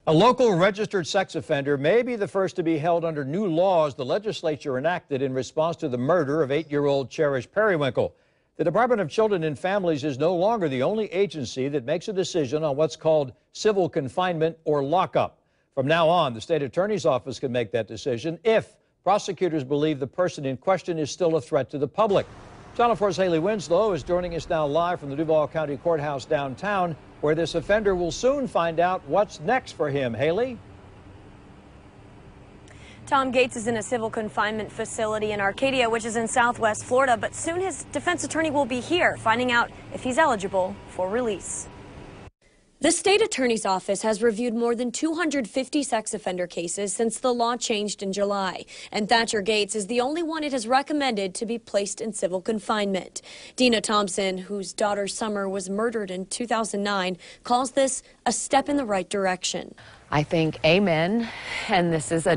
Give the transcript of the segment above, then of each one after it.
A local registered sex offender may be the first to be held under new laws the legislature enacted in response to the murder of 8-year-old Cherish Periwinkle. The Department of Children and Families is no longer the only agency that makes a decision on what's called civil confinement or lockup. From now on, the state attorney's office can make that decision if prosecutors believe the person in question is still a threat to the public. Channel 4's Haley Winslow is joining us now live from the Duval County Courthouse downtown, where this offender will soon find out what's next for him. Haley? Tom Gates is in a civil confinement facility in Arcadia, which is in southwest Florida, but soon his defense attorney will be here, finding out if he's eligible for release. The state attorney's office has reviewed more than 250 sex offender cases since the law changed in July, and Thatcher Gates is the only one it has recommended to be placed in civil confinement. Dina Thompson, whose daughter Summer was murdered in 2009, calls this a step in the right direction. I think amen, and this is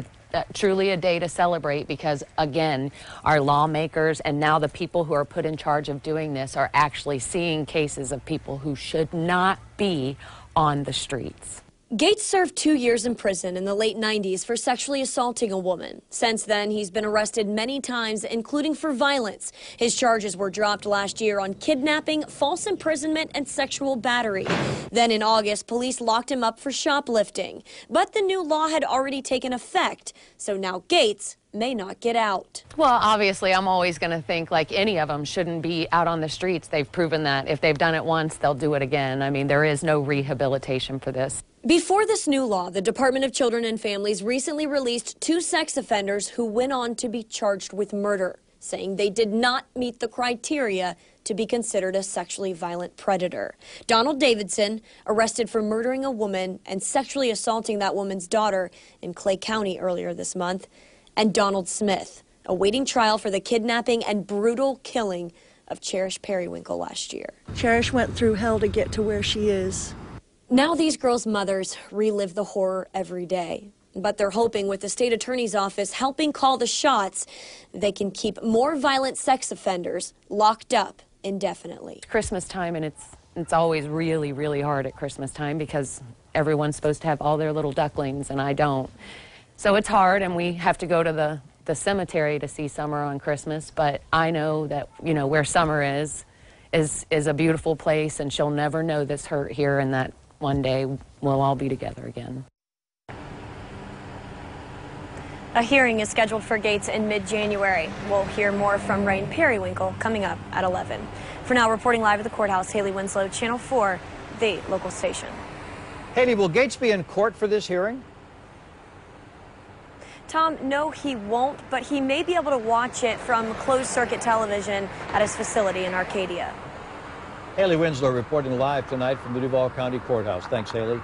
truly a day to celebrate because, again, our lawmakers and now the people who are put in charge of doing this are actually seeing cases of people who should not be on the streets. Gates served 2 years in prison in the late 90s for sexually assaulting a woman. Since then, he's been arrested many times, including for violence. His charges were dropped last year on kidnapping, false imprisonment, and sexual battery. Then in August, police locked him up for shoplifting. But the new law had already taken effect, so now Gates may not get out. Well, obviously, I'm always going to think like any of them shouldn't be out on the streets. They've proven that if they've done it once, they'll do it again. I mean, there is no rehabilitation for this. Before this new law, the Department of Children and Families recently released 2 sex offenders who went on to be charged with murder, saying they did not meet the criteria to be considered a sexually violent predator. Donald Davidson, arrested for murdering a woman and sexually assaulting that woman's daughter in Clay County earlier this month, and Donald Smith, awaiting trial for the kidnapping and brutal killing of Cherish Periwinkle last year. Cherish went through hell to get to where she is. Now these girls' mothers relive the horror every day. But they're hoping with the state attorney's office helping call the shots, they can keep more violent sex offenders locked up indefinitely. It's Christmas time, and it's always really, really hard at Christmas time because everyone's supposed to have all their little ducklings, and I don't. So it's hard, and we have to go to the cemetery to see Summer on Christmas. But I know that, you know, where Summer is a beautiful place, and she'll never know this hurt here, and that one day we'll all be together again. A hearing is scheduled for Gates in mid-January. We'll hear more from Ryan Periwinkle coming up at 11. For now, reporting live at the courthouse, Haley Winslow, Channel 4, the local station. Haley, will Gates be in court for this hearing? Tom, no, he won't, but he may be able to watch it from closed-circuit television at his facility in Arcadia. Haley Winslow reporting live tonight from the Duval County Courthouse. Thanks, Haley.